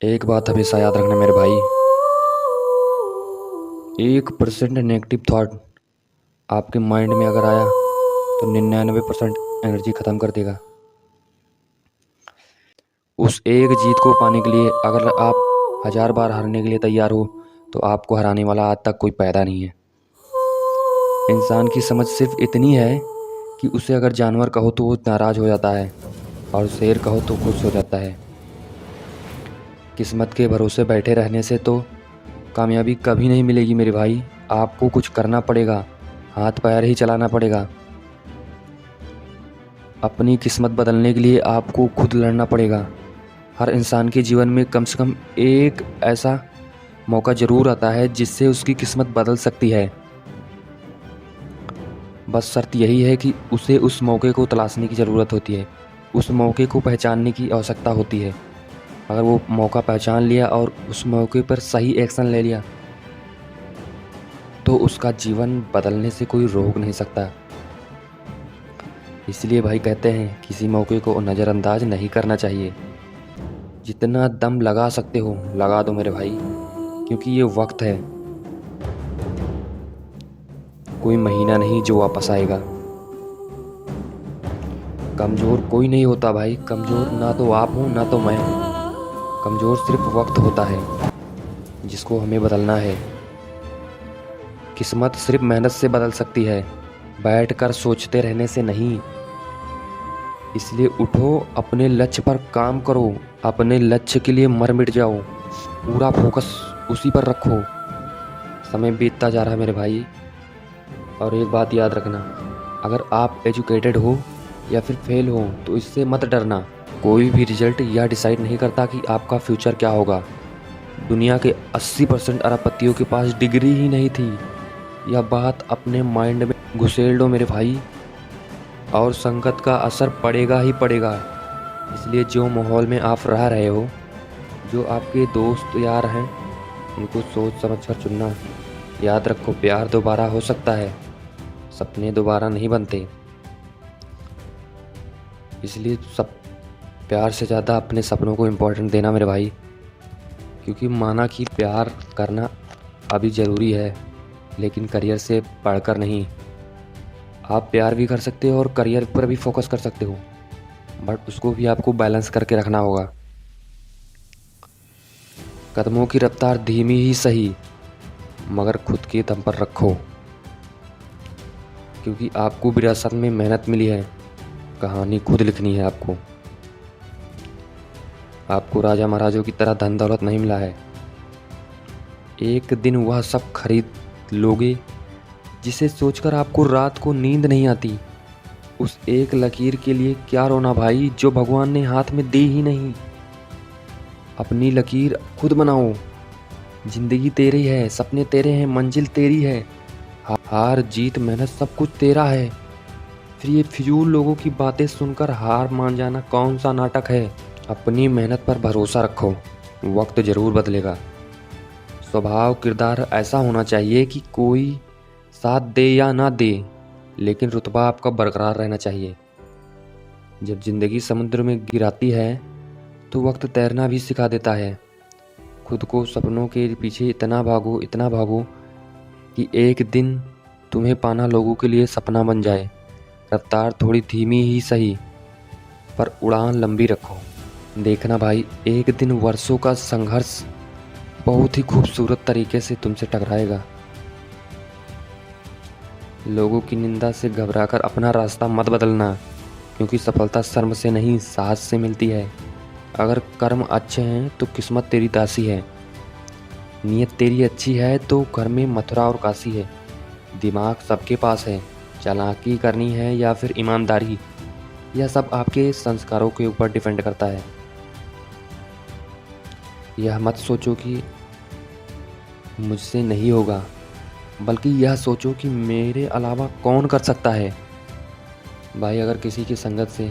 एक बात हमेशा याद रखना मेरे भाई। 1% नेगेटिव थॉट आपके माइंड में अगर आया तो 99% एनर्जी ख़त्म कर देगा। उस एक जीत को पाने के लिए अगर आप 1000 बार हारने के लिए तैयार हो तो आपको हराने वाला आज तक कोई पैदा नहीं है। इंसान की समझ सिर्फ इतनी है कि उसे अगर जानवर कहो तो वो नाराज़ हो जाता है और शेर कहो तो खुश हो जाता है। किस्मत के भरोसे बैठे रहने से तो कामयाबी कभी नहीं मिलेगी मेरे भाई। आपको कुछ करना पड़ेगा, हाथ पैर ही चलाना पड़ेगा। अपनी किस्मत बदलने के लिए आपको खुद लड़ना पड़ेगा। हर इंसान के जीवन में कम से कम एक ऐसा मौका ज़रूर आता है जिससे उसकी किस्मत बदल सकती है। बस शर्त यही है कि उसे उस मौके को तलाशने की ज़रूरत होती है, उस मौके को पहचानने की आवश्यकता होती है। अगर वो मौका पहचान लिया और उस मौके पर सही एक्शन ले लिया तो उसका जीवन बदलने से कोई रोक नहीं सकता। इसलिए भाई कहते हैं किसी मौके को नज़रअंदाज नहीं करना चाहिए। जितना दम लगा सकते हो लगा दो मेरे भाई, क्योंकि ये वक्त है, कोई महीना नहीं जो वापस आएगा। कमज़ोर कोई नहीं होता भाई, कमज़ोर ना तो आप हो ना तो मैं हूँ। कमज़ोर सिर्फ वक्त होता है जिसको हमें बदलना है। किस्मत सिर्फ मेहनत से बदल सकती है, बैठकर सोचते रहने से नहीं। इसलिए उठो, अपने लक्ष्य पर काम करो, अपने लक्ष्य के लिए मर मिट जाओ, पूरा फोकस उसी पर रखो। समय बीतता जा रहा है मेरे भाई, और एक बात याद रखना, अगर आप एजुकेटेड हो या फिर फेल हो तो इससे मत डरना। कोई भी रिजल्ट यह डिसाइड नहीं करता कि आपका फ्यूचर क्या होगा। दुनिया के 80% अरबपतियों के पास डिग्री ही नहीं थी। यह बात अपने माइंड में घुसेड़ लो मेरे भाई, और संगत का असर पड़ेगा ही पड़ेगा। इसलिए जो माहौल में आप रह रहे हो, जो आपके दोस्त यार हैं, उनको सोच समझ कर चुनना। याद रखो, प्यार दोबारा हो सकता है, सपने दोबारा नहीं बनते। इसलिए सब प्यार से ज़्यादा अपने सपनों को इम्पोर्टेंट देना मेरे भाई, क्योंकि माना कि प्यार करना अभी ज़रूरी है, लेकिन करियर से पढ़कर नहीं। आप प्यार भी कर सकते हो और करियर पर भी फोकस कर सकते हो, बट उसको भी आपको बैलेंस करके रखना होगा। कदमों की रफ्तार धीमी ही सही, मगर खुद के दम पर रखो, क्योंकि आपको विरासत में मेहनत मिली है, कहानी खुद लिखनी है आपको। आपको राजा महाराजों की तरह धन दौलत नहीं मिला है। एक दिन वह सब खरीद लोगे जिसे सोचकर आपको रात को नींद नहीं आती। उस एक लकीर के लिए क्या रोना भाई, जो भगवान ने हाथ में दी ही नहीं। अपनी लकीर खुद बनाओ, जिंदगी तेरी है, सपने तेरे हैं, मंजिल तेरी है। हार जीत मेहनत सब कुछ तेरा है। फिर ये फिजूल लोगों की बातें सुनकर हार मान जाना कौन सा नाटक है। अपनी मेहनत पर भरोसा रखो, वक्त ज़रूर बदलेगा। स्वभाव किरदार ऐसा होना चाहिए कि कोई साथ दे या ना दे, लेकिन रुतबा आपका बरकरार रहना चाहिए। जब ज़िंदगी समुद्र में गिराती है तो वक्त तैरना भी सिखा देता है। खुद को सपनों के पीछे इतना भागो कि एक दिन तुम्हें पाना लोगों के लिए सपना बन जाए। रफ्तार थोड़ी धीमी ही सही, पर उड़ान लंबी रखो। देखना भाई, एक दिन वर्षों का संघर्ष बहुत ही खूबसूरत तरीके से तुमसे टकराएगा। लोगों की निंदा से घबराकर अपना रास्ता मत बदलना, क्योंकि सफलता शर्म से नहीं साहस से मिलती है। अगर कर्म अच्छे हैं तो किस्मत तेरी दासी है। नीयत तेरी अच्छी है तो घर में मथुरा और काशी है। दिमाग सबके पास है, चालाकी करनी है या फिर ईमानदारी, यह सब आपके संस्कारों के ऊपर डिपेंड करता है। यह मत सोचो कि मुझसे नहीं होगा, बल्कि यह सोचो कि मेरे अलावा कौन कर सकता है। भाई, अगर किसी की संगत से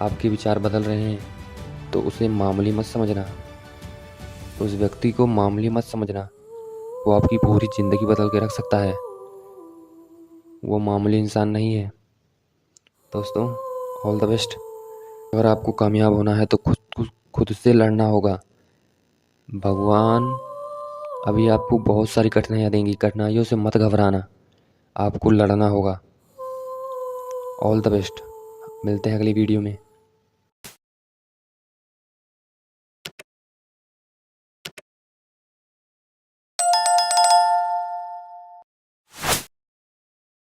आपके विचार बदल रहे हैं तो उसे मामूली मत समझना, उस व्यक्ति को मामूली मत समझना। वो आपकी पूरी ज़िंदगी बदल के रख सकता है। वो मामूली इंसान नहीं है। दोस्तों, ऑल द बेस्ट। अगर आपको कामयाब होना है तो खुद से लड़ना होगा। भगवान अभी आपको बहुत सारी कठिनाइयाँ देंगी। कठिनाइयों से मत घबराना, आपको लड़ना होगा। All the best. मिलते हैं अगली वीडियो में।